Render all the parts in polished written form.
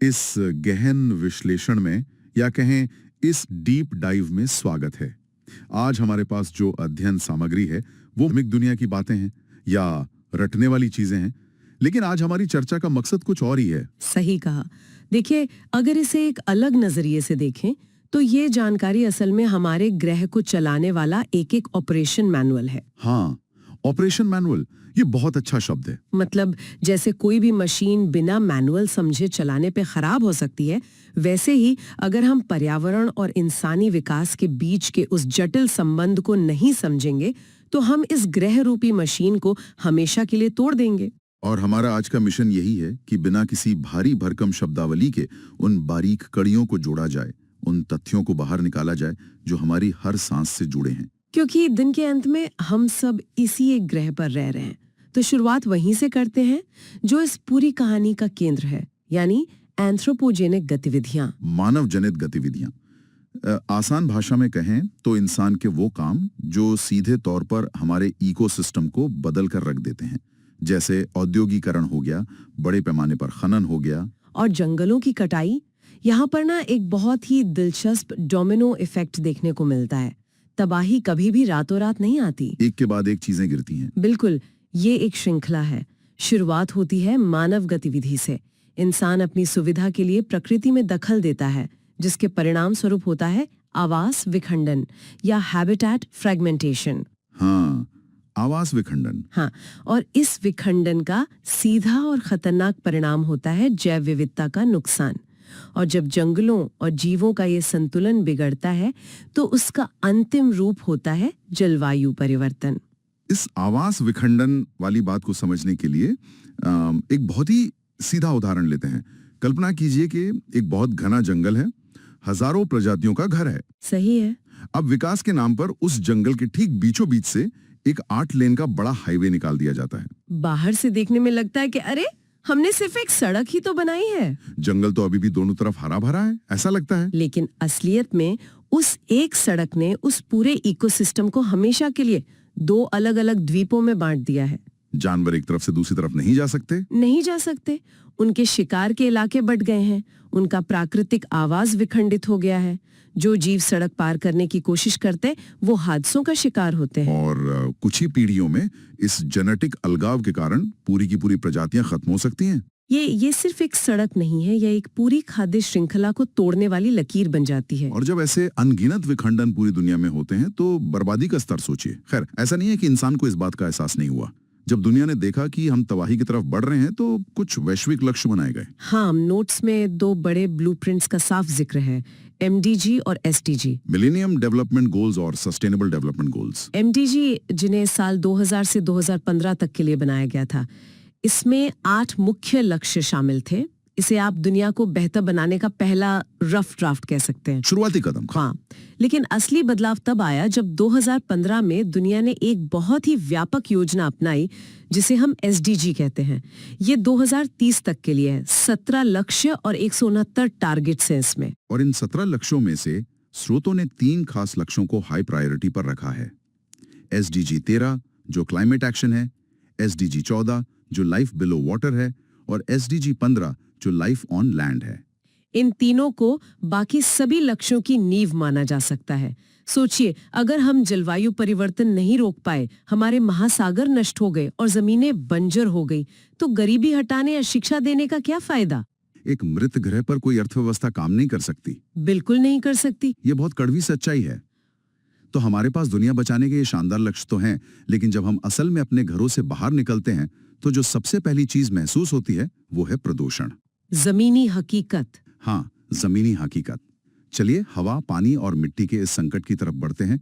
इस गहन विश्लेषण में या कहें इस डीप डाइव में स्वागत है। आज हमारे पास जो अध्ययन सामग्री है वो मिक दुनिया की बातें हैं या रटने वाली चीजें हैं, लेकिन आज हमारी चर्चा का मकसद कुछ और ही है। सही कहा। देखिए, अगर इसे एक अलग नजरिए से देखें तो ये जानकारी असल में हमारे ग्रह को चलाने वाला एक ऑपरेशन मैनुअल है। हाँ, ऑपरेशन मैनुअल, ये बहुत अच्छा शब्द है। मतलब जैसे कोई भी मशीन बिना मैनुअल समझे चलाने पे खराब हो सकती है, वैसे ही अगर हम पर्यावरण और इंसानी विकास के बीच के उस जटिल संबंध को नहीं समझेंगे तो हम इस ग्रह रूपी मशीन को हमेशा के लिए तोड़ देंगे। और हमारा आज का मिशन यही है कि बिना किसी भारी भरकम शब्दावली के उन बारीक कड़ियों को जोड़ा जाए, उन तथ्यों को बाहर निकाला जाए जो हमारी हर सांस से जुड़े हैं। क्योंकि दिन के अंत में हम सब इसी एक ग्रह पर रह रहे हैं, तो शुरुआत वहीं से करते हैं जो इस पूरी कहानी का केंद्र है, यानी एंथ्रोपोजेनिक गतिविधियां, मानव जनित गतिविधियां। आसान भाषा में कहें तो इंसान के वो काम जो सीधे तौर पर हमारे इकोसिस्टम को बदल कर रख देते हैं, जैसे औद्योगिकरण हो गया, बड़े पैमाने पर खनन हो गया, और जंगलों की कटाई। यहाँ पर ना एक बहुत ही दिलचस्प डोमिनो इफेक्ट देखने को मिलता है। तबाही कभी भी रातों रात नहीं आती, एक के बाद एक चीजें गिरती हैं। बिल्कुल, ये एक श्रृंखला है। शुरुआत होती है मानव गतिविधि से। इंसान अपनी सुविधा के लिए प्रकृति में दखल देता है, जिसके परिणाम स्वरूप होता है आवास विखंडन या हैबिटेट फ्रेगमेंटेशन। हाँ, आवास विखंडन। हाँ, और इस विखंडन का सीधा और खतरनाक परिणाम होता है जैव विविधता का नुकसान। और जब जंगलों और जीवों का ये संतुलन बिगड़ता है तो उसका अंतिम रूप होता है जलवायु परिवर्तन। इस आवास विखंडन वाली बात को समझने के लिए एक बहुत ही सीधा उदाहरण लेते हैं। कल्पना कीजिए कि एक बहुत घना जंगल है, हजारों प्रजातियों का घर है। सही है। अब विकास के नाम पर उस जंगल के ठीक बीचों बीच से एक 8 लेन का बड़ा हाईवे निकाल दिया जाता है। बाहर से देखने में लगता है कि अरे, हमने सिर्फ एक सड़क ही तो बनाई है। जंगल तो अभी भी दोनों तरफ हरा भरा है, ऐसा लगता है। लेकिन असलियत में उस एक सड़क ने उस पूरे इकोसिस्टम को हमेशा के लिए 2 अलग अलग द्वीपों में बांट दिया है। जानवर एक तरफ से दूसरी तरफ नहीं जा सकते। उनके शिकार के इलाके बट गए हैं, उनका प्राकृतिक आवास विखंडित हो गया है। जो जीव सड़क पार करने की कोशिश करते वो हादसों का शिकार होते हैं। और कुछ ही पीढ़ियों में इस जेनेटिक अलगाव के कारण पूरी की पूरी प्रजातियां खत्म हो सकती हैं। ये सिर्फ एक सड़क नहीं है, यह एक पूरी खाद्य श्रृंखला को तोड़ने वाली लकीर बन जाती है। और जब ऐसे अनगिनत विखंडन पूरी दुनिया में होते हैं तो बर्बादी का स्तर सोचिए। खैर, ऐसा नहीं है कि इंसान को इस बात का एहसास नहीं हुआ। जब दुनिया ने देखा कि हम तबाही की तरफ बढ़ रहे हैं तो कुछ वैश्विक लक्ष्य बनाए गए। हाँ, नोट्स में 2 बड़े ब्लूप्रिंट्स का साफ जिक्र है, MDG और SDG, मिलेनियम डेवलपमेंट गोल्स और सस्टेनेबल डेवलपमेंट गोल्स। MDG जिन्हें साल 2000 से 2015 तक के लिए बनाया गया था, इसमें 8 मुख्य लक्ष्य शामिल थे। इसे आप दुनिया को बेहतर बनाने का पहला रफ ड्राफ्ट कह सकते हैं, शुरुआती कदम। हाँ, लेकिन असली बदलाव तब आया जब 2015 में दुनिया ने एक बहुत ही व्यापक योजना अपनाई जिसे हम SDG कहते हैं। ये 2030 तक के लिए है। 17 लक्ष्य और 169 टारगेट्स हैं इसमें। और इन 17 लक्ष्यों में से स्रोतों ने 3 खास लक्ष्यों को हाई प्रायोरिटी पर रखा है। SDG 13 जो क्लाइमेट एक्शन है, SDG 14 जो लाइफ बिलो वाटर है, और SDG 15 जो लाइफ ऑन लैंड है। इन तीनों को बाकी सभी लक्ष्यों की नींव माना जा सकता है। सोचिए, अगर हम जलवायु परिवर्तन नहीं रोक पाए, हमारे महासागर नष्ट हो गए और जमीनें बंजर हो गई, तो गरीबी हटाने या शिक्षा देने का क्या फायदा? एक मृत ग्रह पर कोई अर्थव्यवस्था काम नहीं कर सकती। बिल्कुल नहीं कर सकती। ये बहुत कड़वी सच्चाई है। तो हमारे पास दुनिया बचाने के ये शानदार लक्ष्य तो हैं, लेकिन जब हम असल में अपने घरों से बाहर निकलते हैं तो जो सबसे पहली चीज महसूस होती है वो है प्रदूषण। जमीनी हकीकत। हाँ, जमीनी हकीकत। चलिए हवा, पानी और मिट्टी के इस संकट की तरफ बढ़ते हैं।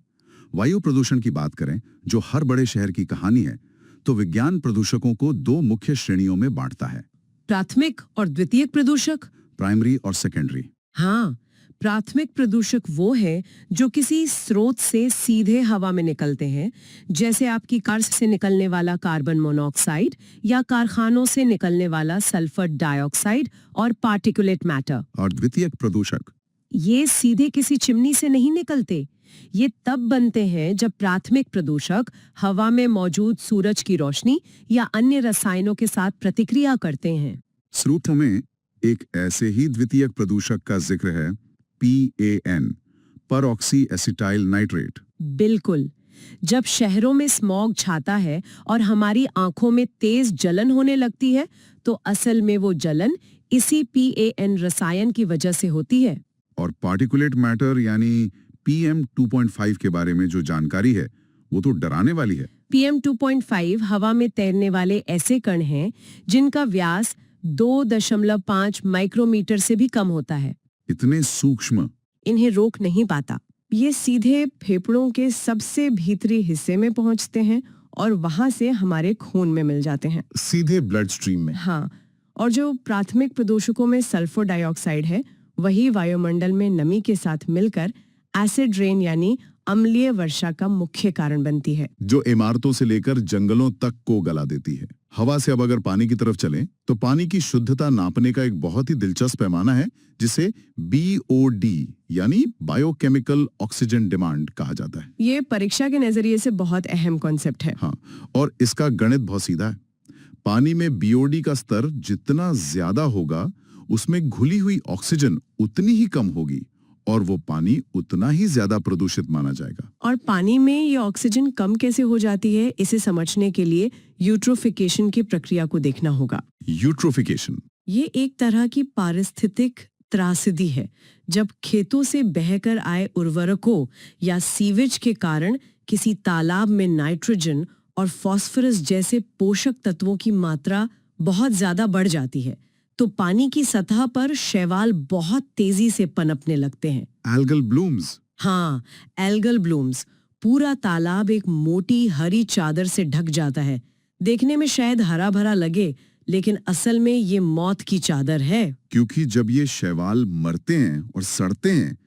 वायु प्रदूषण की बात करें, जो हर बड़े शहर की कहानी है, तो विज्ञान प्रदूषकों को 2 मुख्य श्रेणियों में बांटता है। प्राथमिक और द्वितीयक प्रदूषक, प्राइमरी और सेकेंडरी। हाँ, प्राथमिक प्रदूषक वो है जो किसी स्रोत से सीधे हवा में निकलते हैं, जैसे आपकी कार से निकलने वाला कार्बन मोनोऑक्साइड या कारखानों से निकलने वाला सल्फर डाइऑक्साइड और पार्टिकुलेट मैटर। और द्वितीयक प्रदूषक, ये सीधे किसी चिमनी से नहीं निकलते। ये तब बनते हैं जब प्राथमिक प्रदूषक हवा में मौजूद सूरज की रोशनी या अन्य रसायनों के साथ प्रतिक्रिया करते हैं। स्रोतों में एक ऐसे ही द्वितीयक प्रदूषक का जिक्र है PAN, परऑक्सी एसिटाइल नाइट्रेट। बिल्कुल। जब शहरों में स्मॉग छाता है और हमारी आंखों में तेज जलन होने लगती है, तो असल में वो जलन इसी PAN रसायन की वजह से होती है। और पार्टिकुलेट मैटर यानी PM 2.5 के बारे में जो जानकारी है वो तो डराने वाली है। PM 2.5 हवा में तैरने वाले ऐसे कण हैं जिनका व्यास 2.5 माइक्रोमीटर से भी कम होता है। इतने सूक्ष्म। इन्हें रोक नहीं पाता। ये सीधे फेफड़ों के सबसे भीतरी हिस्से में पहुंचते हैं और वहां से हमारे खून में मिल जाते हैं। सीधे ब्लड स्ट्रीम में। हाँ, और जो प्राथमिक प्रदूषकों में सल्फर डाइऑक्साइड है, वही वायुमंडल में नमी के साथ मिलकर एसिड रेन यानी अम्लीय वर्षा का मुख्य कारण बनती है, जो इमारतों से लेकर जंगलों तक को गला देती है। हवा से अब अगर पानी की तरफ चलें, तो पानी की शुद्धता नापने का एक बहुत ही दिलचस्प पैमाना है जिसे BOD यानी बायोकेमिकल ऑक्सीजन डिमांड कहा जाता है। ये परीक्षा के नजरिए से बहुत अहम कॉन्सेप्ट है। हाँ, और इसका गणित बहुत सीधा है। पानी में BOD का स्तर जितना ज्यादा होगा, उसमें घुली हुई ऑक्सीजन उतनी ही कम होगी और वो पानी उतना ही ज्यादा प्रदूषित माना जाएगा। और पानी में ये ऑक्सीजन कम कैसे हो जाती है, इसे समझने के लिए यूट्रोफिकेशन की प्रक्रिया को देखना होगा। यूट्रोफिकेशन ये एक तरह की पारिस्थितिक त्रासदी है, जब खेतों से बहकर आए उर्वरकों या सीवेज के कारण किसी तालाब में नाइट्रोजन और फास्फोरस जैसे पोषक तत्वों की मात्रा बहुत ज्यादा बढ़ जाती है, तो पानी की सतह पर शैवाल बहुत तेजी से पनपने लगते हैं। Algal blooms. हाँ, एल्गल ब्लूम्स। पूरा तालाब एक मोटी हरी चादर से ढक जाता है। देखने में शायद हरा भरा लगे, लेकिन असल में ये मौत की चादर है। क्योंकि जब ये शैवाल मरते हैं और सड़ते हैं,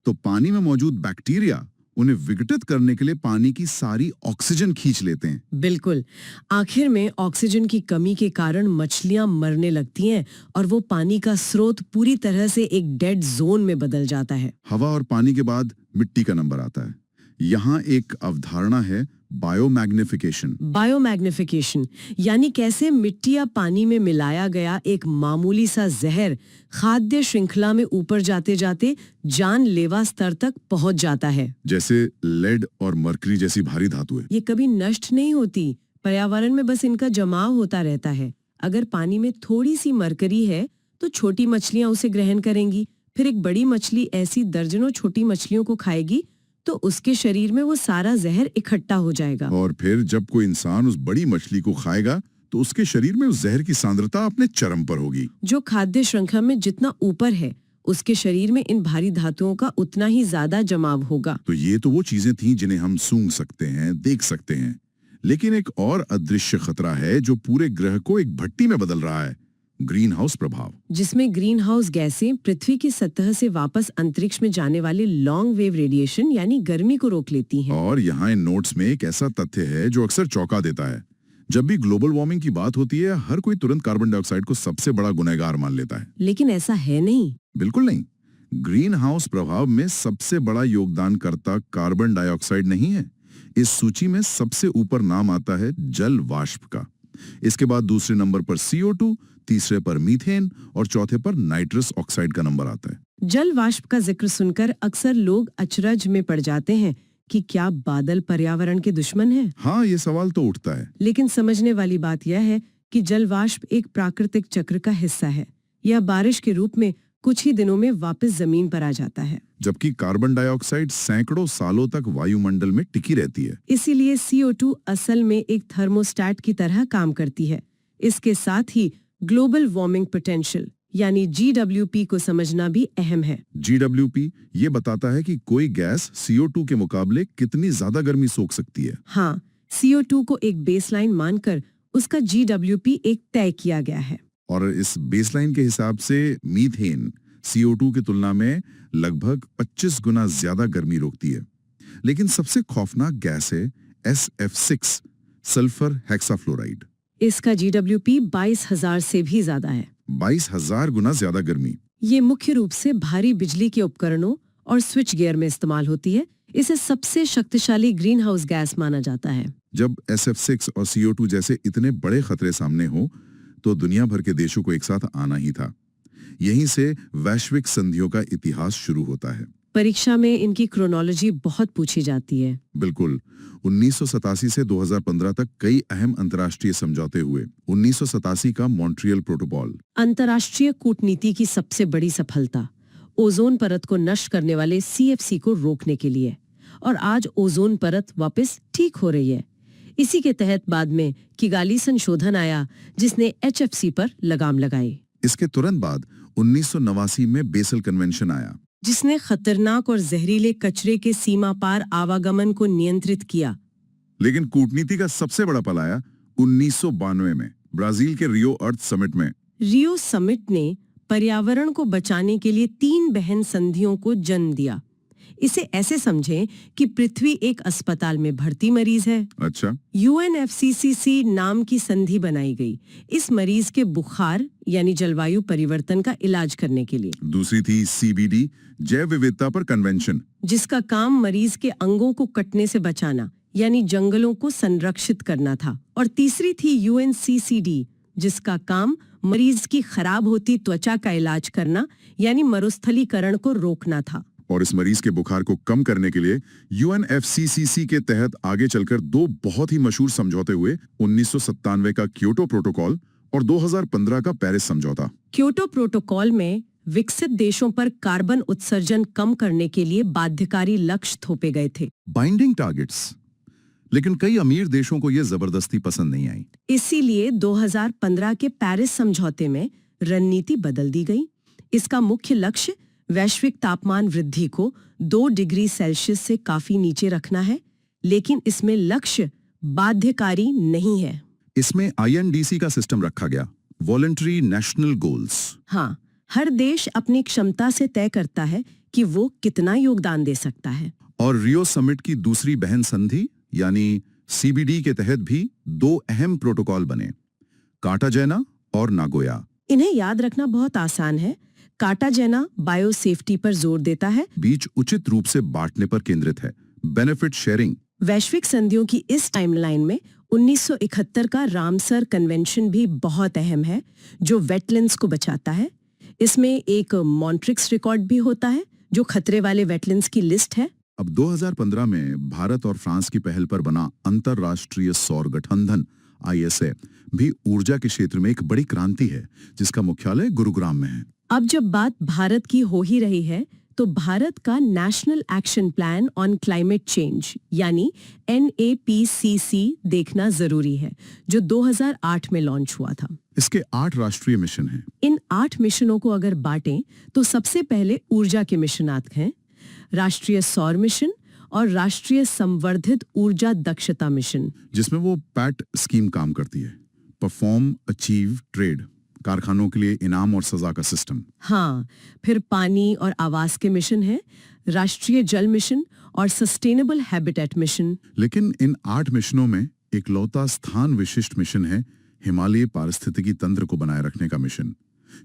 तो पानी में मौजूद बैक्टीरिया उन्हें विघटित करने के लिए पानी की सारी ऑक्सीजन खींच लेते हैं। बिल्कुल। आखिर में ऑक्सीजन की कमी के कारण मछलियां मरने लगती हैं और वो पानी का स्रोत पूरी तरह से एक डेड जोन में बदल जाता है। हवा और पानी के बाद मिट्टी का नंबर आता है। यहाँ एक अवधारणा है बायोमैग्निफिकेशन। बायोमैग्निफिकेशन यानी कैसे मिट्टी या पानी में मिलाया गया एक मामूली सा जहर खाद्य श्रृंखला में ऊपर जाते जाते जानलेवा स्तर तक पहुंच जाता है। जैसे लेड और मरकरी जैसी भारी धातुएं। ये कभी नष्ट नहीं होती, पर्यावरण में बस इनका जमाव होता रहता है। अगर पानी में थोड़ी सी मरकरी है, तो छोटी मछलियां उसे ग्रहण करेंगी, फिर एक बड़ी मछली ऐसी दर्जनों छोटी मछलियों को खाएगी, तो उसके शरीर में वो सारा जहर इकट्ठा हो जाएगा। और फिर जब कोई इंसान उस बड़ी मछली को खाएगा, तो उसके शरीर में उस जहर की सांद्रता अपने चरम पर होगी। जो खाद्य श्रृंखला में जितना ऊपर है, उसके शरीर में इन भारी धातुओं का उतना ही ज्यादा जमाव होगा। तो ये तो वो चीजें थीं जिन्हें हम सूंघ सकते हैं, देख सकते हैं। लेकिन एक और अदृश्य खतरा है जो पूरे ग्रह को एक भट्टी में बदल रहा है, ग्रीन हाउस प्रभाव। जिसमें ग्रीन हाउस गैसें पृथ्वी की सतह से वापस अंतरिक्ष में जाने वाले लॉन्ग वेव रेडिएशन यानी गर्मी को रोक लेती हैं। और यहाँ इन नोट्स में एक ऐसा तथ्य है जो अक्सर चौंका देता है। जब भी ग्लोबल वार्मिंग की बात होती है, हर कोई तुरंत कार्बन डाइऑक्साइड को सबसे बड़ा गुनहगार मान लेता है। लेकिन ऐसा है नहीं। बिल्कुल नहीं। ग्रीन हाउस प्रभाव में सबसे बड़ा योगदानकर्ता कार्बन डाइऑक्साइड नहीं है। इस सूची में सबसे ऊपर नाम आता है जल वाष्प का। इसके बाद दूसरे नंबर पर CO2, तीसरे पर मीथेन और चौथे पर नाइट्रस ऑक्साइड का नंबर आता है। जल वाष्प का जिक्र सुनकर अक्सर लोग अचरज में पड़ जाते हैं कि क्या बादल पर्यावरण के दुश्मन हैं? हाँ, ये सवाल तो उठता है। लेकिन समझने वाली बात यह है कि जल वाष्प एक प्राकृतिक चक्र का हिस्सा है। यह बारिश के रूप में कुछ ही दिनों में वापस जमीन पर आ जाता है, जबकि कार्बन डाइऑक्साइड सैकड़ों सालों तक वायुमंडल में टिकी रहती है। इसीलिए CO2 असल में एक थर्मोस्टैट की तरह काम करती है। इसके साथ ही ग्लोबल वार्मिंग पोटेंशियल यानी GWP को समझना भी अहम है। GWP ये बताता है कि कोई गैस CO2 के मुकाबले कितनी ज्यादा गर्मी सोख सकती है। हाँ, CO2 को एक बेसलाइन मानकर उसका GWP एक तय किया गया है। और इस बेसलाइन के हिसाब से मीथेन CO2 की तुलना में लगभग 25 गुना ज्यादा गर्मी रोकती है। लेकिन सबसे खौफनाक गैस है SF6 सल्फर हेक्साफ्लोराइड। इसका GWP 22,000 से भी ज्यादा है। 22,000 गुना ज्यादा गर्मी। ये मुख्य रूप से भारी बिजली के उपकरणों और स्विच गियर में इस्तेमाल होती है। इसे सबसे शक्तिशाली ग्रीन हाउस गैस माना जाता है। जब SF6 और CO2 जैसे इतने बड़े खतरे सामने हो, तो दुनिया भर के देशों को एक साथ आना ही था। यहीं से वैश्विक संधियों का इतिहास शुरू होता है। परीक्षा में इनकी क्रोनोलॉजी बहुत पूछी जाती है। बिल्कुल। 1987 से 2015 तक कई अहम अंतर्राष्ट्रीय समझौते हुए। 1987 का मॉन्ट्रियल प्रोटोकॉल, अंतर्राष्ट्रीय कूटनीति की सबसे बड़ी सफलता, ओजोन परत को नष्ट करने वाले CFC को रोकने के लिए। और आज ओजोन परत वापस ठीक हो रही है। इसी के तहत बाद में किगाली संशोधन आया, जिसने HFC पर लगाम लगाई। इसके तुरंत बाद 1989 में बेसल कन्वेंशन आया, जिसने खतरनाक और जहरीले कचरे के सीमा पार आवागमन को नियंत्रित किया। लेकिन कूटनीति का सबसे बड़ा पलाया 1992 में ब्राजील के रियो अर्थ समिट में। रियो समिट ने पर्यावरण को बचाने के लिए 3 बहन संधियों को जन्म दिया। इसे ऐसे समझें कि पृथ्वी एक अस्पताल में भर्ती मरीज है। अच्छा। UNFCCC नाम की संधि बनाई गई इस मरीज के बुखार यानी जलवायु परिवर्तन का इलाज करने के लिए। दूसरी थी CBD, जैव विविधता पर कन्वेंशन, जिसका काम मरीज के अंगों को कटने से बचाना यानी जंगलों को संरक्षित करना था। और तीसरी थी UNCCD, जिसका काम मरीज की खराब होती त्वचा का इलाज करना यानी मरुस्थलीकरण को रोकना था। और इस मरीज के बुखार को कम करने के लिए UNFCCC के तहत आगे चलकर 2 बहुत ही मशहूर समझौते हुए। 1997 का क्योटो प्रोटोकॉल और 2015 का पेरिस समझौता। क्योटो प्रोटोकॉल में विकसित देशों पर कार्बन उत्सर्जन कम करने के लिए बाध्यकारी लक्ष्य थोपे गए थे, बाइंडिंग टारगेट्स। लेकिन कई अमीर देशों को यह जबरदस्ती पसंद नहीं आई। इसीलिए 2015 के पेरिस समझौते में रणनीति बदल दी गई। इसका मुख्य लक्ष्य वैश्विक तापमान वृद्धि को 2 डिग्री सेल्सियस से काफी नीचे रखना है, लेकिन इसमें लक्ष्य बाध्यकारी नहीं है। इसमें INDC का सिस्टम रखा गया, वॉलंटरी नेशनल गोल्स। हाँ, हर देश अपनी क्षमता से तय करता है कि वो कितना योगदान दे सकता है। और रियो समिट की दूसरी बहन संधि यानी CBD के तहत भी 2 अहम प्रोटोकॉल बने, कार्टाजेना और नागोया। इन्हें याद रखना बहुत आसान है। कार्टाजेना बायोसेफ्टी पर जोर देता है, बीच उचित रूप से बांटने पर केंद्रित है, बेनिफिट शेयरिंग। वैश्विक संधियों की इस टाइमलाइन में 1971 का रामसर कन्वेंशन भी बहुत अहम है, जो वेटलैंड्स को बचाता है। इसमें एक मॉन्ट्रिक्स रिकॉर्ड भी होता है, जो खतरे वाले वेटलैंड्स की लिस्ट है। अब 2015 में भारत और फ्रांस की पहल पर बना अंतर्राष्ट्रीय सौर गठबंधन ISA भी ऊर्जा के क्षेत्र में एक बड़ी क्रांति है, जिसका मुख्यालय गुरुग्राम में है। अब जब बात भारत की हो ही रही है, तो भारत का national action plan on climate change यानी NAPCC देखना जरूरी है, जो 2008 में लॉन्च हुआ था। इसके 8 राष्ट्रीय मिशन हैं। इन 8 मिशनों को अगर बांटें तो सबसे पहले ऊर्जा के मिशन आते हैं, राष्ट्रीय सौर मिशन और राष्ट्रीय संवर्धित ऊर्जा दक्षता मिशन, जिसमें वो पैट स्कीम काम करती है, परफॉर्म अचीव ट्रेड, कारखानों के लिए इनाम और सजा का सिस्टम। हाँ, फिर पानी और आवास के मिशन है, राष्ट्रीय जल मिशन और सस्टेनेबल हैबिटेट मिशन। लेकिन इन 8 मिशनों में इकलौता स्थान विशिष्ट मिशन है हिमालय पारिस्थितिकी तंत्र को बनाए रखने का मिशन,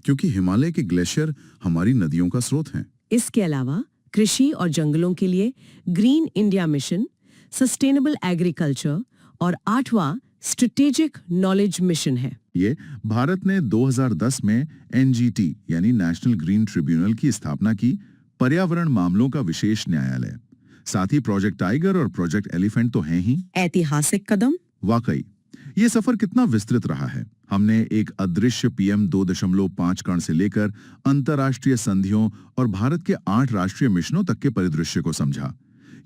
क्योंकि हिमालय के ग्लेशियर हमारी नदियों का स्रोत हैं। इसके अलावा कृषि और जंगलों के लिए green India mission, sustainable agriculture और 8वां स्ट्रेटेजिक नॉलेज मिशन है। ये भारत ने 2010 में NGT यानी नेशनल ग्रीन ट्रिब्यूनल की स्थापना की, पर्यावरण मामलों का विशेष न्यायालय। साथ ही प्रोजेक्ट टाइगर और प्रोजेक्ट एलिफेंट तो हैं ही। ऐतिहासिक कदम। वाकई ये सफर कितना विस्तृत रहा है। हमने एक अदृश्य PM 2.5 कण से लेकर अंतर्राष्ट्रीय संधियों और भारत के 8 राष्ट्रीय मिशनों तक के परिदृश्य को समझा।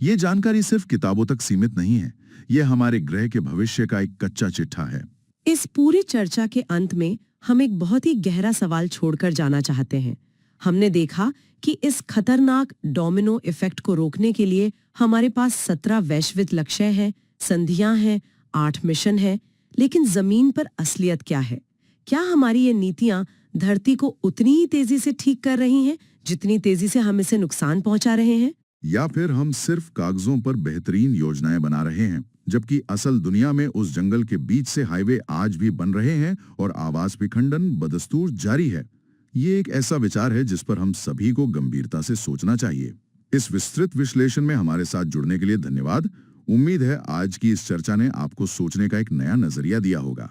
ये जानकारी सिर्फ किताबों तक सीमित नहीं है, ये हमारे ग्रह के भविष्य का एक कच्चा चिट्ठा है। इस पूरी चर्चा के अंत में हम एक बहुत ही गहरा सवाल छोड़कर जाना चाहते हैं। हमने देखा कि इस खतरनाक डोमिनो इफेक्ट को रोकने के लिए हमारे पास 17 वैश्विक लक्ष्य हैं, संधियां हैं, 8 मिशन हैं, लेकिन जमीन पर असलियत क्या है? क्या हमारी ये नीतियां धरती को उतनी ही तेजी से ठीक कर रही हैं जितनी तेजी से हम इसे नुकसान पहुंचा रहे हैं? या फिर हम सिर्फ कागजों पर बेहतरीन योजनाएं बना रहे हैं, जबकि असल दुनिया में उस जंगल के बीच से हाईवे आज भी बन रहे हैं और आवास विखंडन बदस्तूर जारी है? ये एक ऐसा विचार है जिस पर हम सभी को गंभीरता से सोचना चाहिए। इस विस्तृत विश्लेषण में हमारे साथ जुड़ने के लिए धन्यवाद। उम्मीद है आज की इस चर्चा ने आपको सोचने का एक नया नजरिया दिया होगा।